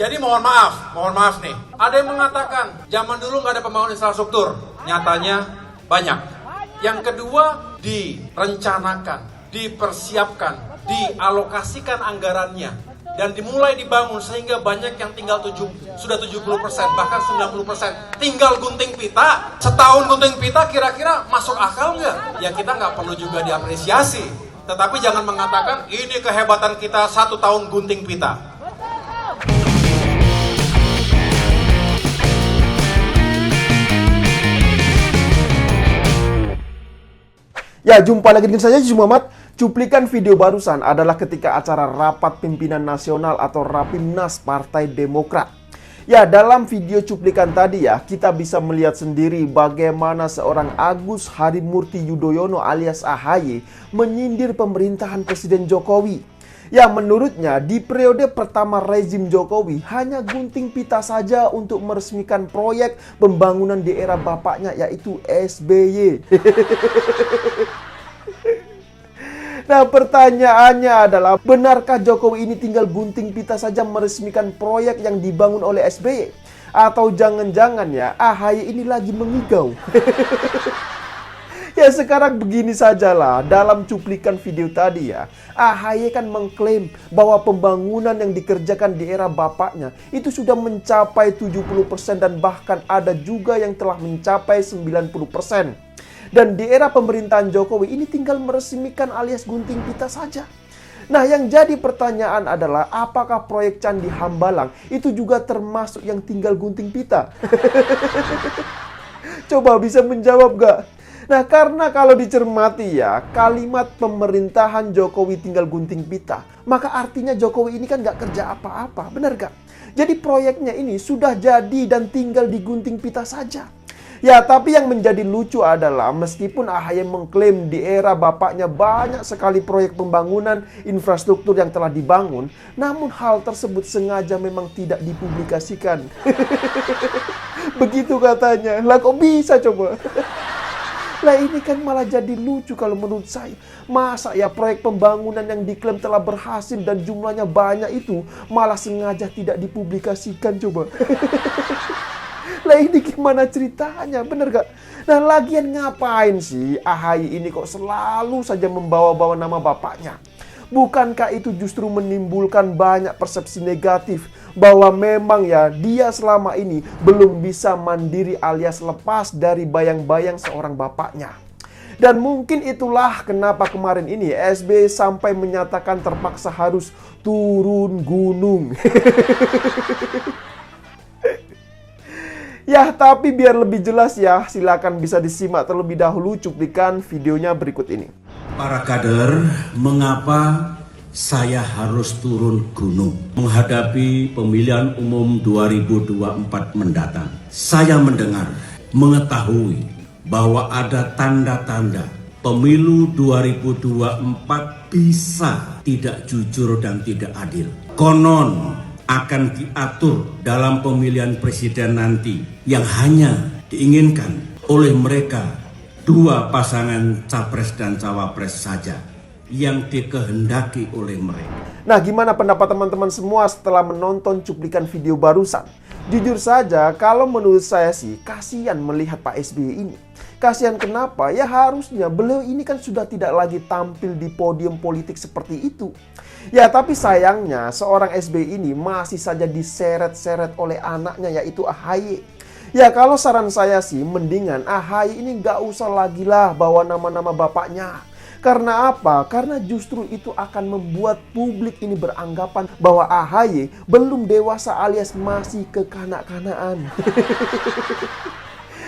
Jadi mohon maaf nih. Ada yang mengatakan zaman dulu nggak ada pembangunan infrastruktur. Nyatanya banyak. Yang kedua, direncanakan, dipersiapkan, dialokasikan anggarannya, dan dimulai dibangun sehingga banyak yang tinggal sudah 70%, bahkan 90%. Tinggal gunting pita. Setahun gunting pita kira-kira masuk akal nggak? Ya kita nggak perlu juga diapresiasi. Tetapi jangan mengatakan ini kehebatan kita 1 tahun gunting pita. Ya, jumpa lagi dengan saya, Yusuf Muhammad. Cuplikan video barusan adalah ketika acara Rapat Pimpinan Nasional atau Rapimnas Partai Demokrat. Ya, dalam video cuplikan tadi ya, kita bisa melihat sendiri bagaimana seorang Agus Harimurti Yudhoyono alias AHY menyindir pemerintahan Presiden Jokowi. Ya, menurutnya di periode pertama rezim Jokowi hanya gunting pita saja untuk meresmikan proyek pembangunan di era bapaknya, yaitu SBY. Nah, pertanyaannya adalah, benarkah Jokowi ini tinggal gunting pita saja meresmikan proyek yang dibangun oleh SBY? Atau jangan-jangan ya AHY ini lagi mengigau? Ya, sekarang begini sajalah, dalam cuplikan video tadi ya, AHY kan mengklaim bahwa pembangunan yang dikerjakan di era bapaknya itu sudah mencapai 70% dan bahkan ada juga yang telah mencapai 90%. Dan di era pemerintahan Jokowi ini tinggal meresmikan alias gunting pita saja. Nah, yang jadi pertanyaan adalah apakah proyek Candi Hambalang itu juga termasuk yang tinggal gunting pita? Coba bisa menjawab gak? Nah, karena kalau dicermati ya, kalimat pemerintahan Jokowi tinggal gunting pita, maka artinya Jokowi ini kan gak kerja apa-apa, benar gak? Jadi proyeknya ini sudah jadi dan tinggal digunting pita saja. Ya, tapi yang menjadi lucu adalah meskipun AHY mengklaim di era bapaknya banyak sekali proyek pembangunan infrastruktur yang telah dibangun, namun hal tersebut sengaja memang tidak dipublikasikan. Begitu katanya. Lah kok bisa coba? Lah ini kan malah jadi lucu kalau menurut saya. Masa ya proyek pembangunan yang diklaim telah berhasil dan jumlahnya banyak itu malah sengaja tidak dipublikasikan coba. Lah ini gimana ceritanya, bener gak? Nah, lagian ngapain sih AHY ini kok selalu saja membawa-bawa nama bapaknya? Bukankah itu justru menimbulkan banyak persepsi negatif bahwa memang ya dia selama ini belum bisa mandiri alias lepas dari bayang-bayang seorang bapaknya. Dan mungkin itulah kenapa kemarin ini SBY sampai menyatakan terpaksa harus turun gunung. Ya, tapi biar lebih jelas ya, silakan bisa disimak terlebih dahulu cuplikan videonya berikut ini. Para kader, mengapa saya harus turun gunung menghadapi pemilihan umum 2024 mendatang? Saya mendengar, mengetahui bahwa ada tanda-tanda pemilu 2024 bisa tidak jujur dan tidak adil. Konon akan diatur dalam pemilihan presiden nanti yang hanya diinginkan oleh mereka dua pasangan capres dan cawapres saja yang dikehendaki oleh mereka. Nah, gimana pendapat teman-teman semua setelah menonton cuplikan video barusan? Jujur saja, kalau menurut saya sih, kasihan melihat Pak SBY ini. Kasihan kenapa? Ya harusnya beliau ini kan sudah tidak lagi tampil di podium politik seperti itu. Ya, tapi sayangnya seorang SBY ini masih saja diseret-seret oleh anaknya, yaitu AHY. Ya, kalau saran saya sih, mendingan AHY ini nggak usah lagi lah bawa nama-nama bapaknya. Karena apa? Karena justru itu akan membuat publik ini beranggapan bahwa AHY belum dewasa alias masih kekanak-kanaan.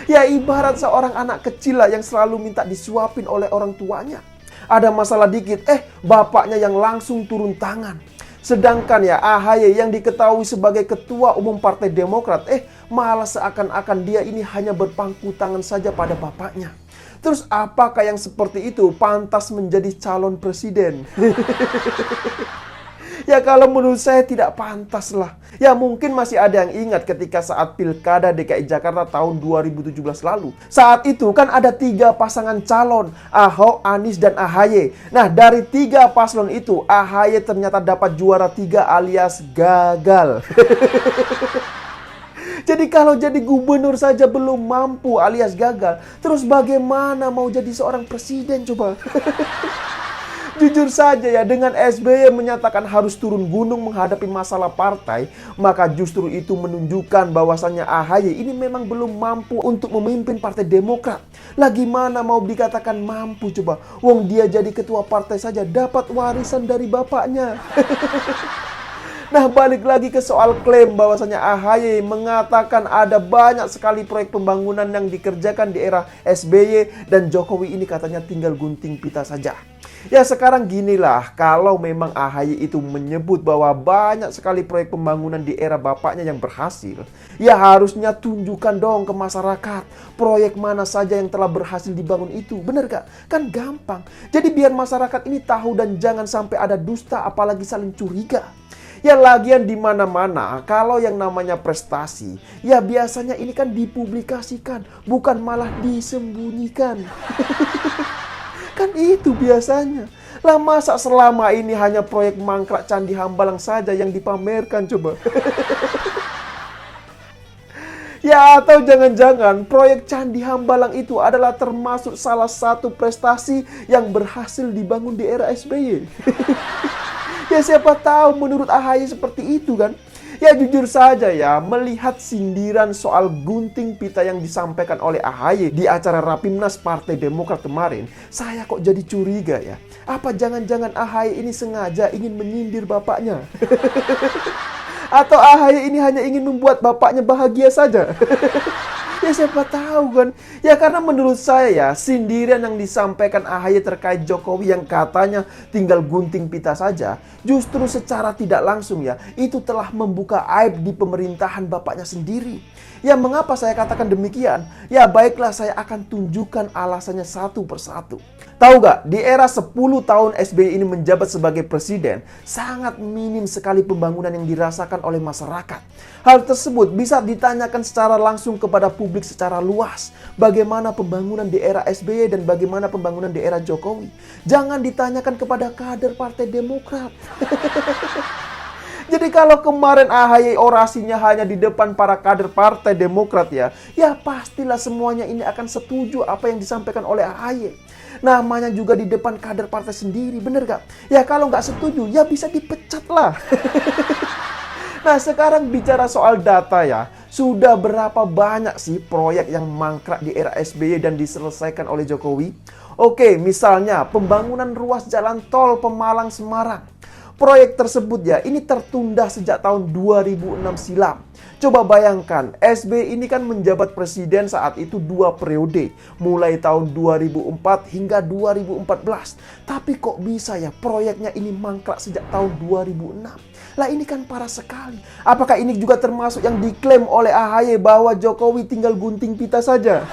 Ya, ibarat seorang anak kecil lah yang selalu minta disuapin oleh orang tuanya. Ada masalah dikit, bapaknya yang langsung turun tangan. Sedangkan ya AHY yang diketahui sebagai ketua umum Partai Demokrat, malah seakan-akan dia ini hanya berpangku tangan saja pada bapaknya. Terus apakah yang seperti itu pantas menjadi calon presiden? Ya kalau menurut saya tidak pantas lah. Ya mungkin masih ada yang ingat ketika saat Pilkada DKI Jakarta tahun 2017 lalu. Saat itu kan ada 3 pasangan calon, Ahok, Anies, dan AHY. Nah dari 3 paslon itu, AHY ternyata dapat juara 3 alias gagal. Jadi kalau jadi gubernur saja belum mampu alias gagal, terus bagaimana mau jadi seorang presiden coba? Jujur saja ya, dengan SBY menyatakan harus turun gunung menghadapi masalah partai, maka justru itu menunjukkan bahwasannya AHY ini memang belum mampu untuk memimpin Partai Demokrat. Lah gimana mau dikatakan mampu coba? Wong dia jadi ketua partai saja dapat warisan dari bapaknya. Nah balik lagi ke soal klaim bahwasanya AHY mengatakan ada banyak sekali proyek pembangunan yang dikerjakan di era SBY dan Jokowi ini katanya tinggal gunting pita saja. Ya sekarang ginilah, kalau memang AHY itu menyebut bahwa banyak sekali proyek pembangunan di era bapaknya yang berhasil, ya harusnya tunjukkan dong ke masyarakat proyek mana saja yang telah berhasil dibangun itu. Bener gak? Kan gampang. Jadi biar masyarakat ini tahu dan jangan sampai ada dusta apalagi saling curiga. Ya lagian di mana-mana kalau yang namanya prestasi, ya biasanya ini kan dipublikasikan, bukan malah disembunyikan. Kan itu biasanya. Lah masa selama ini hanya proyek mangkrak Candi Hambalang saja yang dipamerkan coba? Ya atau jangan-jangan proyek Candi Hambalang itu adalah termasuk salah satu prestasi yang berhasil dibangun di era SBY. Ya siapa tahu menurut AHY seperti itu kan. Ya jujur saja ya, melihat sindiran soal gunting pita yang disampaikan oleh AHY di acara Rapimnas Partai Demokrat kemarin, saya kok jadi curiga ya. Apa jangan-jangan AHY ini sengaja ingin menyindir bapaknya? Atau AHY ini hanya ingin membuat bapaknya bahagia saja? Ya siapa tahu kan. Ya karena menurut saya ya, sindiran yang disampaikan AHY terkait Jokowi yang katanya tinggal gunting pita saja, justru secara tidak langsung ya, itu telah membuka aib di pemerintahan bapaknya sendiri. Ya mengapa saya katakan demikian? Ya baiklah, saya akan tunjukkan alasannya satu persatu. Tahu gak, di era 10 tahun SBY ini menjabat sebagai presiden, sangat minim sekali pembangunan yang dirasakan oleh masyarakat. Hal tersebut bisa ditanyakan secara langsung kepada publik secara luas. Bagaimana pembangunan di era SBY dan bagaimana pembangunan di era Jokowi. Jangan ditanyakan kepada kader Partai Demokrat. Jadi kalau kemarin AHY orasinya hanya di depan para kader Partai Demokrat ya pastilah semuanya ini akan setuju apa yang disampaikan oleh AHY. Namanya juga di depan kader partai sendiri, bener gak? Ya kalau nggak setuju, ya bisa dipecat lah. Nah sekarang bicara soal data ya, sudah berapa banyak sih proyek yang mangkrak di era SBY dan diselesaikan oleh Jokowi? Oke, misalnya pembangunan ruas jalan tol Pemalang-Semarang. Proyek tersebut ya, ini tertunda sejak tahun 2006 silam. Coba bayangkan, SBY ini kan menjabat presiden saat itu 2 periode. Mulai tahun 2004 hingga 2014. Tapi kok bisa ya proyeknya ini mangkrak sejak tahun 2006? Lah ini kan parah sekali. Apakah ini juga termasuk yang diklaim oleh AHY bahwa Jokowi tinggal gunting pita saja?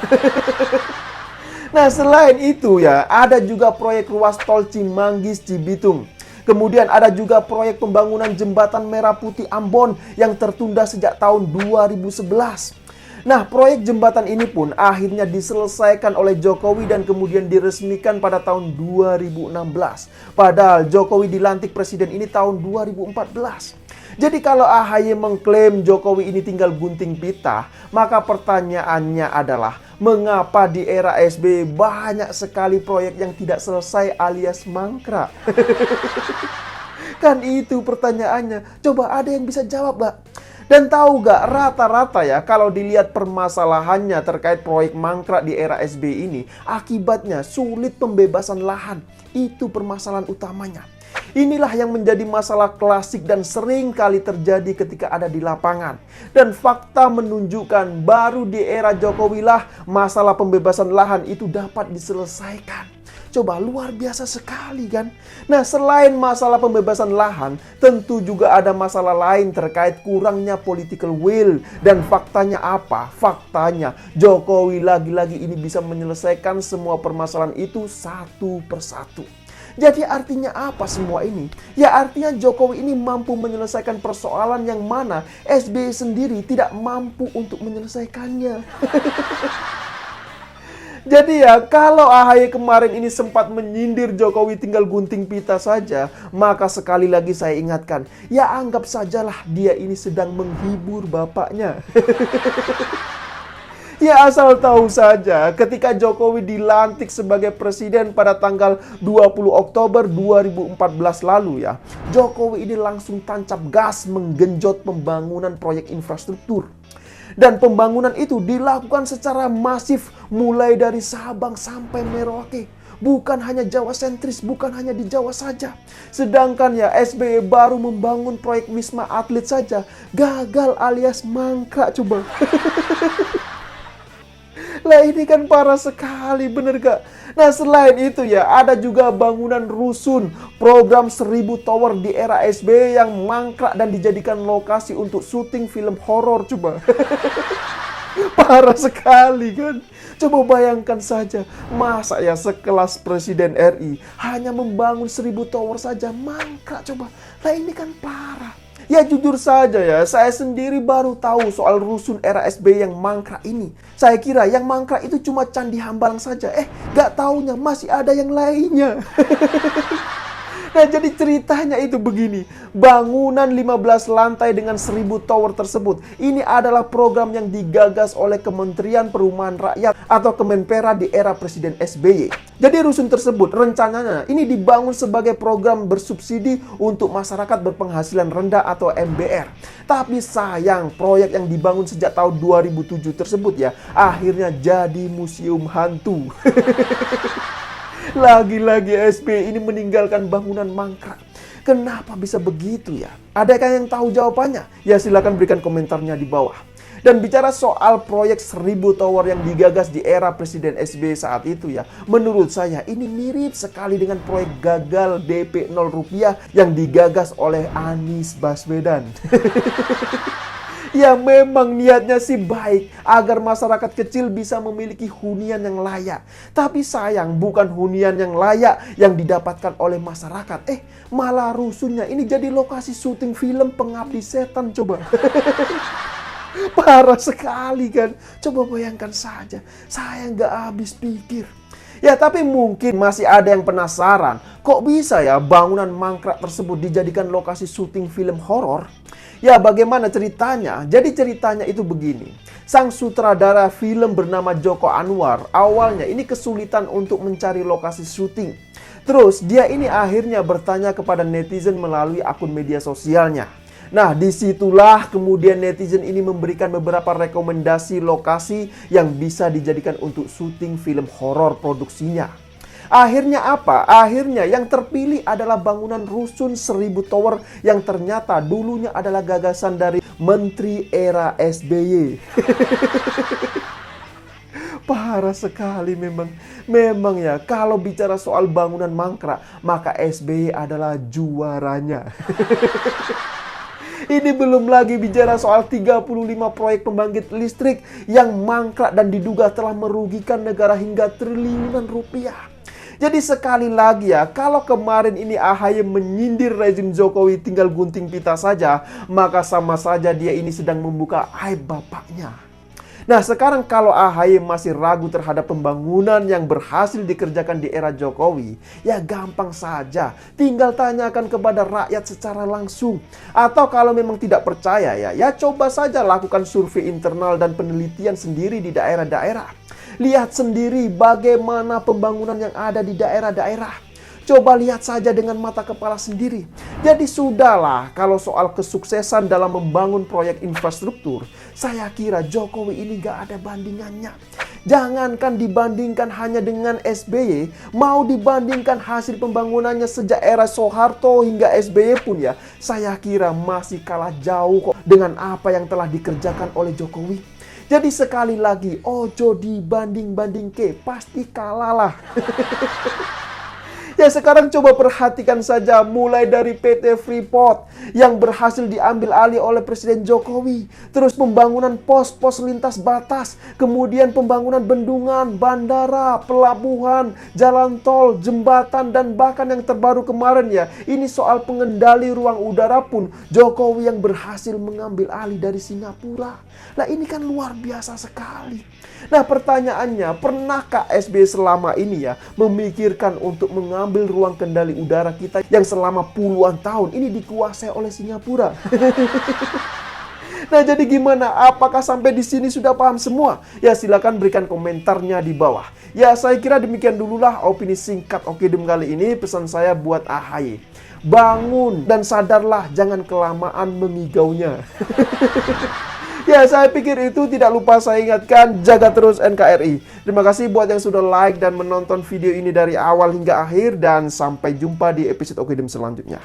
Nah selain itu ya, ada juga proyek ruas tol Cimanggis-Cibitung. Kemudian ada juga proyek pembangunan jembatan Merah Putih Ambon yang tertunda sejak tahun 2011. Nah, proyek jembatan ini pun akhirnya diselesaikan oleh Jokowi dan kemudian diresmikan pada tahun 2016. Padahal Jokowi dilantik presiden ini tahun 2014. Jadi kalau AHY mengklaim Jokowi ini tinggal gunting pita, maka pertanyaannya adalah mengapa di era SBY banyak sekali proyek yang tidak selesai alias mangkrak? Kan itu pertanyaannya. Coba ada yang bisa jawab gak? Dan tahu gak, rata-rata ya kalau dilihat permasalahannya terkait proyek mangkrak di era SBY ini, akibatnya sulit pembebasan lahan. Itu permasalahan utamanya. Inilah yang menjadi masalah klasik dan sering kali terjadi ketika ada di lapangan. Dan fakta menunjukkan baru di era Jokowi lah masalah pembebasan lahan itu dapat diselesaikan. Coba luar biasa sekali kan. Nah selain masalah pembebasan lahan, tentu juga ada masalah lain terkait kurangnya political will. Dan faktanya apa? Faktanya Jokowi lagi-lagi ini bisa menyelesaikan semua permasalahan itu satu persatu. Jadi artinya apa semua ini? Ya artinya Jokowi ini mampu menyelesaikan persoalan yang mana SBY sendiri tidak mampu untuk menyelesaikannya. Jadi ya, kalau AHY kemarin ini sempat menyindir Jokowi tinggal gunting pita saja, maka sekali lagi saya ingatkan, ya anggap sajalah dia ini sedang menghibur bapaknya. Ya asal tahu saja, ketika Jokowi dilantik sebagai presiden pada tanggal 20 Oktober 2014 lalu ya, Jokowi ini langsung tancap gas menggenjot pembangunan proyek infrastruktur. Dan pembangunan itu dilakukan secara masif mulai dari Sabang sampai Merauke. Bukan hanya Jawa sentris, bukan hanya di Jawa saja. Sedangkan ya SBY baru membangun proyek Wisma Atlet saja, gagal alias mangkrak coba. Lah ini kan parah sekali, bener gak? Nah selain itu ya, ada juga bangunan rusun, program 1000 tower di era SBY yang mangkrak dan dijadikan lokasi untuk syuting film horor coba. Parah sekali kan? Coba bayangkan saja, masa ya sekelas Presiden RI hanya membangun 1000 tower saja mangkrak coba. Lah ini kan parah. Ya jujur saja ya, saya sendiri baru tahu soal rusun era SBY yang mangkrak ini. Saya kira yang mangkrak itu cuma Candi Hambalang saja. Gak taunya masih ada yang lainnya. Nah jadi ceritanya itu begini, bangunan 15 lantai dengan 1000 tower tersebut, ini adalah program yang digagas oleh Kementerian Perumahan Rakyat atau Kemenpera di era Presiden SBY. Jadi rusun tersebut rencananya ini dibangun sebagai program bersubsidi untuk masyarakat berpenghasilan rendah atau MBR. Tapi sayang proyek yang dibangun sejak tahun 2007 tersebut ya, akhirnya jadi museum hantu. Lagi-lagi SBY ini meninggalkan bangunan mangkrak. Kenapa bisa begitu ya? Adakah yang tahu jawabannya? Ya silakan berikan komentarnya di bawah. Dan bicara soal proyek 1000 tower yang digagas di era Presiden SBY saat itu ya, menurut saya ini mirip sekali dengan proyek gagal DP 0 rupiah yang digagas oleh Anies Baswedan. Ya memang niatnya sih baik agar masyarakat kecil bisa memiliki hunian yang layak. Tapi sayang bukan hunian yang layak yang didapatkan oleh masyarakat. Malah rusunnya ini jadi lokasi syuting film Pengabdi Setan coba. Parah sekali kan. Coba bayangkan saja, saya nggak habis pikir. Ya tapi mungkin masih ada yang penasaran, kok bisa ya bangunan mangkrak tersebut dijadikan lokasi syuting film horor? Ya bagaimana ceritanya? Jadi ceritanya itu begini. Sang sutradara film bernama Joko Anwar awalnya ini kesulitan untuk mencari lokasi syuting. Terus dia ini akhirnya bertanya kepada netizen melalui akun media sosialnya. Nah disitulah kemudian netizen ini memberikan beberapa rekomendasi lokasi yang bisa dijadikan untuk syuting film horor produksinya. Akhirnya apa? Akhirnya yang terpilih adalah bangunan rusun 1000 tower yang ternyata dulunya adalah gagasan dari Menteri era SBY. Parah sekali memang. Memang ya, kalau bicara soal bangunan mangkrak, maka SBY adalah juaranya. Ini belum lagi bicara soal 35 proyek pembangkit listrik yang mangkrak dan diduga telah merugikan negara hingga triliunan rupiah. Jadi sekali lagi ya, kalau kemarin ini AHY menyindir rezim Jokowi tinggal gunting pita saja, maka sama saja dia ini sedang membuka aib bapaknya. Nah sekarang kalau AHY masih ragu terhadap pembangunan yang berhasil dikerjakan di era Jokowi, ya gampang saja, tinggal tanyakan kepada rakyat secara langsung. Atau kalau memang tidak percaya ya coba saja lakukan survei internal dan penelitian sendiri di daerah-daerah. Lihat sendiri bagaimana pembangunan yang ada di daerah-daerah. Coba lihat saja dengan mata kepala sendiri. Jadi sudahlah kalau soal kesuksesan dalam membangun proyek infrastruktur, saya kira Jokowi ini gak ada bandingannya. Jangankan dibandingkan hanya dengan SBY, mau dibandingkan hasil pembangunannya sejak era Soeharto hingga SBY pun ya, saya kira masih kalah jauh kok dengan apa yang telah dikerjakan oleh Jokowi. Jadi sekali lagi, ojo dibanding-banding ke, pasti kalah lah. Ya sekarang coba perhatikan saja, mulai dari PT Freeport yang berhasil diambil alih oleh Presiden Jokowi. Terus pembangunan pos-pos lintas batas, kemudian pembangunan bendungan, bandara, pelabuhan, jalan tol, jembatan, dan bahkan yang terbaru kemarin ya, ini soal pengendali ruang udara pun Jokowi yang berhasil mengambil alih dari Singapura. Nah ini kan luar biasa sekali. Nah pertanyaannya, pernahkah SBY selama ini ya memikirkan untuk mengambil ruang kendali udara kita yang selama puluhan tahun ini dikuasai oleh Singapura? Nah jadi gimana? Apakah sampai di sini sudah paham semua? Ya silakan berikan komentarnya di bawah. Ya saya kira demikian dululah opini singkat Okedum kali ini. Pesan saya buat AHY, bangun dan sadarlah, jangan kelamaan mengigaunya. Ya, saya pikir itu. Tidak lupa saya ingatkan, jaga terus NKRI. Terima kasih buat yang sudah like dan menonton video ini dari awal hingga akhir. Dan sampai jumpa di episode Okedum selanjutnya.